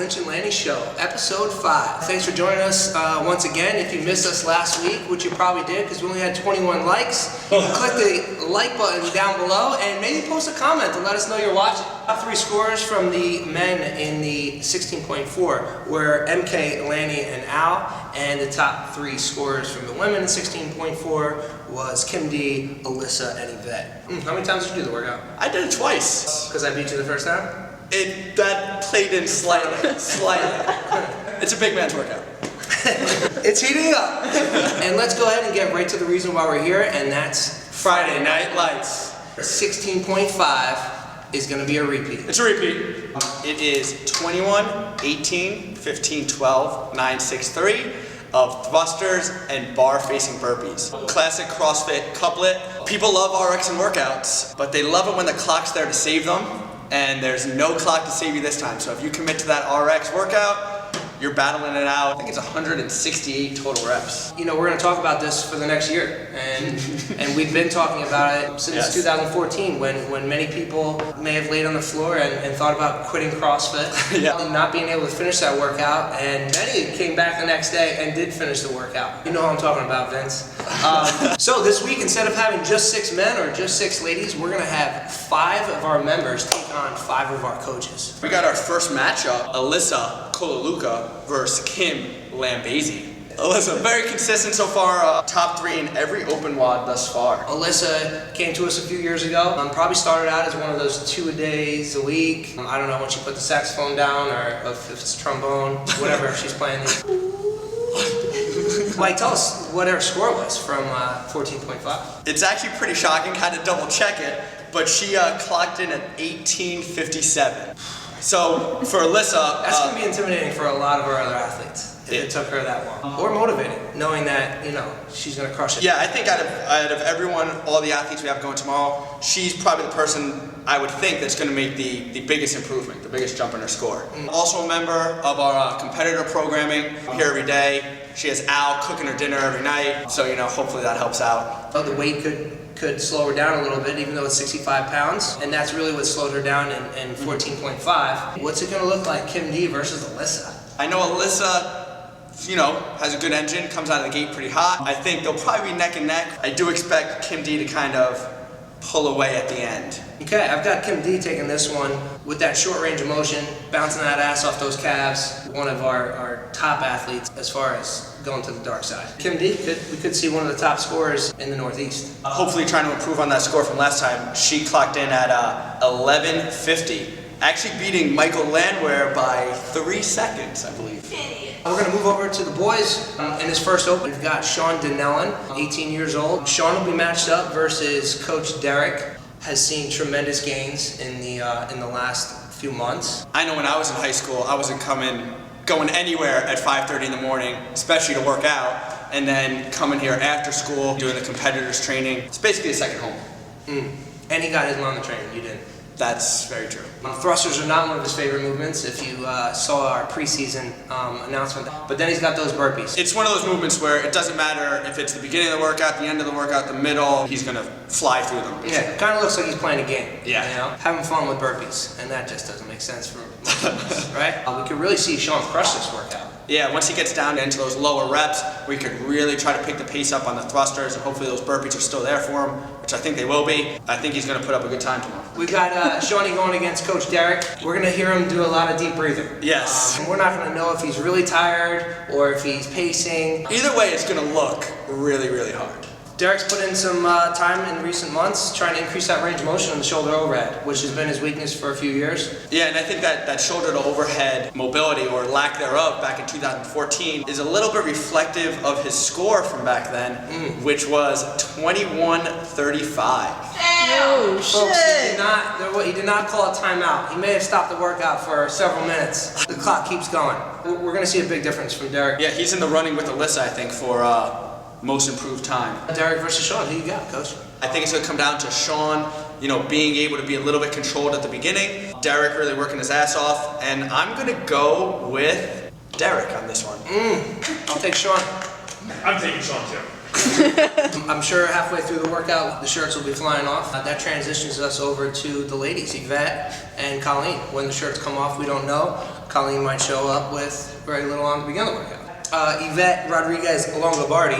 Lynch and Lanny Show, episode 5. Thanks for joining us once again. If you missed us last week, which you probably did because we only had 21 likes, click the like button down below and maybe post a comment to let us know you're watching. Top 3 scores from the men in the 16.4 were MK, Lanny, and Al, and the top 3 scores from the women in 16.4 was Kim D, Alyssa, and Yvette. How many times did you do the workout? I did it twice. Because I beat you the first time? That played in slightly. It's a big man's workout. It's heating up. And let's go ahead and get right to the reason why we're here, and that's Friday Night Lights. 16.5 is going to be a repeat. It's a repeat. It is 21, 18, 15, 12, 9, 6, 3 of thrusters and bar-facing burpees. Classic CrossFit couplet. People love RX and workouts, but they love it when the clock's there to save them. And there's no clock to save you this time. So if you commit to that RX workout, you're battling it out. I think it's 168 total reps. You know, we're going to talk about this for the next year. And we've been talking about it since 2014 when many people may have laid on the floor and thought about quitting CrossFit. And not being able to finish that workout. And many came back the next day and did finish the workout. You know what I'm talking about, Vince. So this week, instead of having just 6 men or just 6 ladies, we're going to have 5 of our members take on 5 of our coaches. We got our first matchup, Alyssa Kaluka versus Kim Lambesi. Alyssa, very consistent so far, top 3 in every open WOD thus far. Alyssa came to us a few years ago. Probably started out as one of those 2 days a week. I don't know when she put the saxophone down or if it's trombone, whatever she's playing. Mike, tell us what her score was from 14.5. It's actually pretty shocking, had to double check it, but she clocked in at 1857. So for Alyssa, that's going to be intimidating for a lot of our other athletes if it took her that long. Or motivating, knowing that, you know, she's going to crush it. Yeah, I think out of everyone, all the athletes we have going tomorrow, she's probably the person I would think that's going to make the biggest improvement, the biggest jump in her score. Also a member of our competitor programming, here every day. She has Al cooking her dinner every night, so, you know, hopefully that helps out. Oh, the weight could slow her down a little bit, even though it's 65 pounds, and that's really what slowed her down in 14.5. What's it going to look like, Kim D versus Alyssa? I know Alyssa, you know, has a good engine, comes out of the gate pretty hot. I think they'll probably be neck and neck. I do expect Kim D to kind of pull away at the end. Okay, I've got Kim D taking this one with that short range of motion, bouncing that ass off those calves. One of our top athletes as far as going to the dark side. Kim D, we could see one of the top scorers in the Northeast. Hopefully trying to improve on that score from last time. She clocked in at 1150, actually beating Michael Landwehr by 3 seconds, I believe. We're going to move over to the boys. In this first open, we've got Shawn Donnelly, 18 years old. Shawn will be matched up versus Coach Derek. Has seen tremendous gains in the last few months. I know when I was in high school, I wasn't going anywhere at 5:30 in the morning, especially to work out, and then coming here after school, doing the competitors training. It's basically a second home. And he got his on the train, you didn't. That's very true. Thrusters are not one of his favorite movements, if you saw our preseason announcement. But then he's got those burpees. It's one of those movements where it doesn't matter if it's the beginning of the workout, the end of the workout, the middle, he's going to fly through them. Yeah, kind of looks like he's playing a game. Yeah. You know? Having fun with burpees, and that just doesn't make sense for most of us, right? We could really see Shawn crush this workout. Yeah, once he gets down into those lower reps, we could really try to pick the pace up on the thrusters, and hopefully those burpees are still there for him, which I think they will be. I think he's going to put up a good time tomorrow. We've got Shawnee going against Coach Derek. We're going to hear him do a lot of deep breathing. Yes. We're not going to know if he's really tired or if he's pacing. Either way, it's going to look really, really hard. Derek's put in some time in recent months trying to increase that range of motion on the shoulder overhead, which has been his weakness for a few years. Yeah, and I think that shoulder to overhead mobility, or lack thereof, back in 2014 is a little bit reflective of his score from back then, which was 2135. Oh, Folks, he did not call a timeout. He may have stopped the workout for several minutes. The clock keeps going. We're going to see a big difference from Derek. Yeah, he's in the running with Alyssa, I think, for most improved time. Derek versus Shawn, who you got, Coach? I think it's going to come down to Shawn, you know, being able to be a little bit controlled at the beginning. Derek really working his ass off, and I'm going to go with Derek on this one. I'll take Shawn. I'm taking Shawn too. I'm sure halfway through the workout, the shirts will be flying off. That transitions us over to the ladies, Yvette and Colleen. When the shirts come off, we don't know. Colleen might show up with very little on to begin the workout. Yvette Rodriguez Longobardi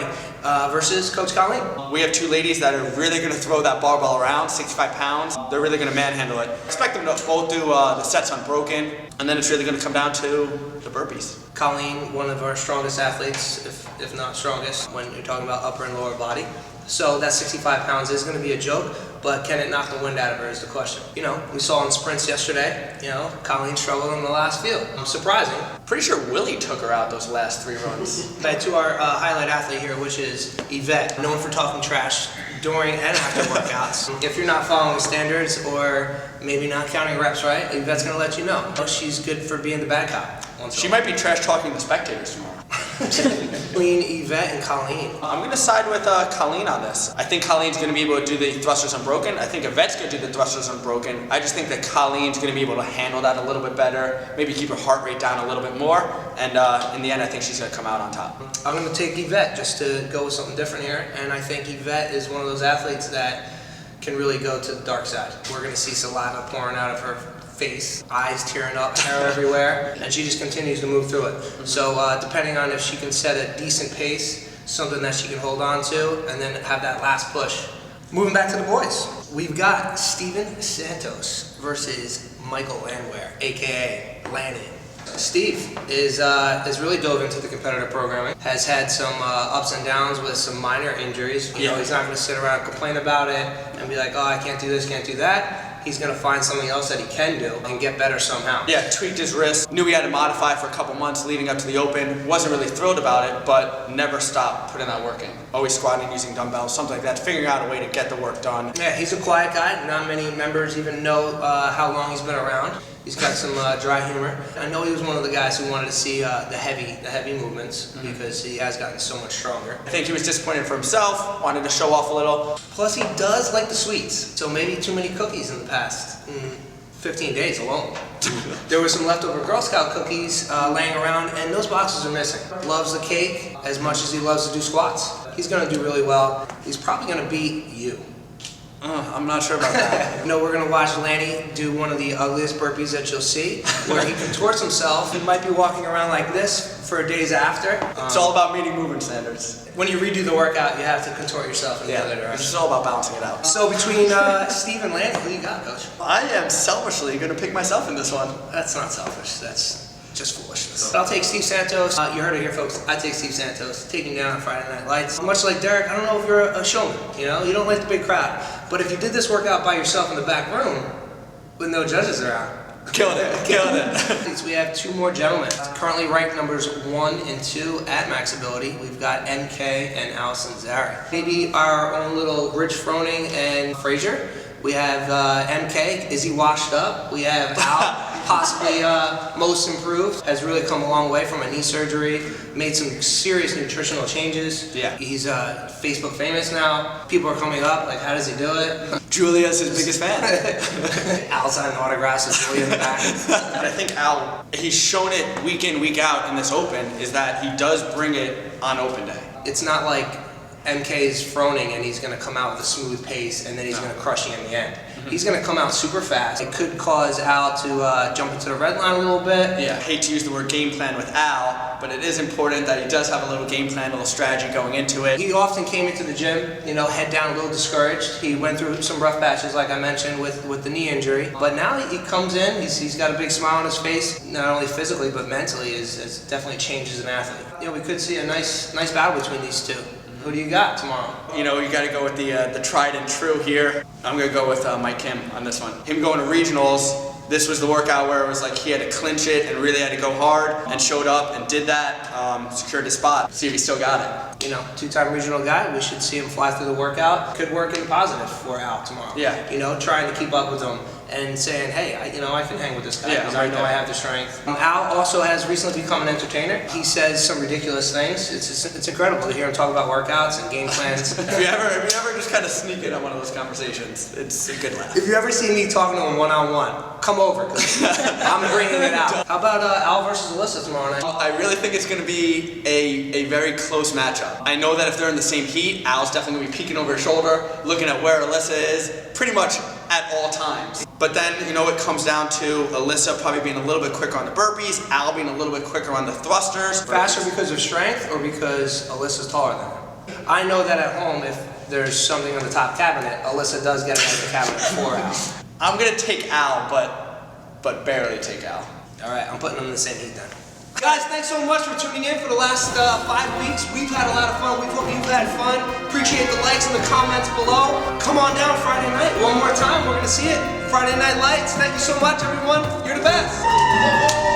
versus Coach Colleen. We have two ladies that are really going to throw that barbell around, 65 pounds. They're really going to manhandle it. Expect them to both do the sets unbroken, and then it's really going to come down to the burpees. Colleen, one of our strongest athletes, if not strongest, when you're talking about upper and lower body. So that 65 pounds is going to be a joke, but can it knock the wind out of her is the question. You know, we saw in sprints yesterday, you know, Colleen struggled in the last few. Surprising. Pretty sure Willie took her out those last 3 runs. Back to our highlight athlete here, which is Yvette, known for talking trash during and after workouts. If you're not following standards or maybe not counting reps right, Yvette's going to let you know. She's good for being the bad cop. She might be trash talking the spectators tomorrow. Between Yvette and Colleen. I'm going to side with Colleen on this. I think Colleen's going to be able to do the thrusters unbroken. I think Yvette's going to do the thrusters unbroken. I just think that Colleen's going to be able to handle that a little bit better, maybe keep her heart rate down a little bit more, and in the end I think she's going to come out on top. I'm going to take Yvette just to go with something different here, and I think Yvette is one of those athletes that can really go to the dark side. We're going to see saliva pouring out of her face, eyes tearing up, hair everywhere, and she just continues to move through it. So depending on if she can set a decent pace, something that she can hold on to, and then have that last push. Moving back to the boys, we've got Steven Santos versus Michael Landwehr, aka Lanny. Steve is really dove into the competitive programming, has had some ups and downs with some minor injuries. You know, he's not going to sit around and complain about it and be like, oh, I can't do this, can't do that. He's going to find something else that he can do and get better somehow. Yeah, tweaked his wrist, knew he had to modify for a couple months leading up to the Open, wasn't really thrilled about it, but never stopped putting that work in. Always squatting using dumbbells, something like that, figuring out a way to get the work done. Yeah, he's a quiet guy. Not many members even know how long he's been around. He's got some dry humor. I know he was one of the guys who wanted to see the heavy movements because he has gotten so much stronger. I think he was disappointed for himself, wanted to show off a little. Plus he does like the sweets, so maybe too many cookies in the past 15 days alone. There were some leftover Girl Scout cookies laying around, and those boxes are missing. Loves the cake as much as he loves to do squats. He's going to do really well. He's probably going to beat you. I'm not sure about that. No, we're going to watch Lanny do one of the ugliest burpees that you'll see, where he contorts himself. He might be walking around like this for days after. It's all about meeting movement standards. When you redo the workout, you have to contort yourself in the other direction. It's just all about balancing it out. So between Steve and Lanny, who you got, Coach? I am selfishly going to pick myself in this one. That's not selfish. That's just foolishness. I'll take Steve Santos. You heard it here, folks. I take Steve Santos. Take him down on Friday Night Lights. Much like Derek, I don't know if you're a showman. You know, you don't like the big crowd. But if you did this workout by yourself in the back room with no judges around, killing it. We have 2 more gentlemen. Currently ranked numbers 1 and 2 at Maxability. We've got MK and Allison Zari. Maybe our own little Rich Froning and Frazier. We have MK. Is he washed up? We have Al. Possibly most improved, has really come a long way from a knee surgery, made some serious nutritional changes. Yeah. He's Facebook famous now. People are coming up, like, how does he do it? Julia's his biggest fan. Al's signing autographs with Julia in the back. And I think Al, he's shown it week in, week out in this Open, is that he does bring it on Open day. It's not like MK's Froning and he's going to come out with a smooth pace and then he's going to crush you in the end. He's going to come out super fast. It could cause Al to jump into the red line a little bit. Yeah, I hate to use the word game plan with Al, but it is important that he does have a little game plan, a little strategy going into it. He often came into the gym, you know, head down, a little discouraged. He went through some rough patches, like I mentioned, with the knee injury. But now he comes in, he's got a big smile on his face, not only physically, but mentally, is definitely changed as an athlete. You know, we could see a nice battle between these two. Who do you got tomorrow? You know, you got to go with the tried and true here. I'm going to go with Mike Kim on this one. Him going to regionals, this was the workout where it was like he had to clinch it and really had to go hard, and showed up and did that, secured his spot. See if he still got it. You know, 2-time regional guy, we should see him fly through the workout. Could work in positive for Al tomorrow. Yeah. You know, trying to keep up with him and saying, hey, I can hang with this guy because I know I have the strength. Al also has recently become an entertainer. He says some ridiculous things. It's incredible to hear him talk about workouts and game plans. If you ever just kind of sneak in on one of those conversations, it's a good laugh. If you ever see me talking to him one-on-one, come over, because I'm bringing it out. How about Al versus Alyssa tomorrow night? I really think it's going to be a very close matchup. out. I know that if they're in the same heat, Al's definitely gonna be peeking over his shoulder, looking at where Alyssa is, pretty much at all times. But then, you know, it comes down to Alyssa probably being a little bit quicker on the burpees, Al being a little bit quicker on the thrusters. Faster because of strength or because Alyssa's taller than him? I know that at home, if there's something on the top cabinet, Alyssa does get it out of the cabinet for Al. I'm gonna take Al, but barely take Al. All right, I'm putting them in the same heat then. Guys, thanks so much for tuning in for the last 5 weeks. We've had a lot of fun. We hope you've had fun. Appreciate the likes and the comments below. Come on down Friday night. One more time, we're gonna see it. Friday Night Lights. Thank you so much, everyone. You're the best.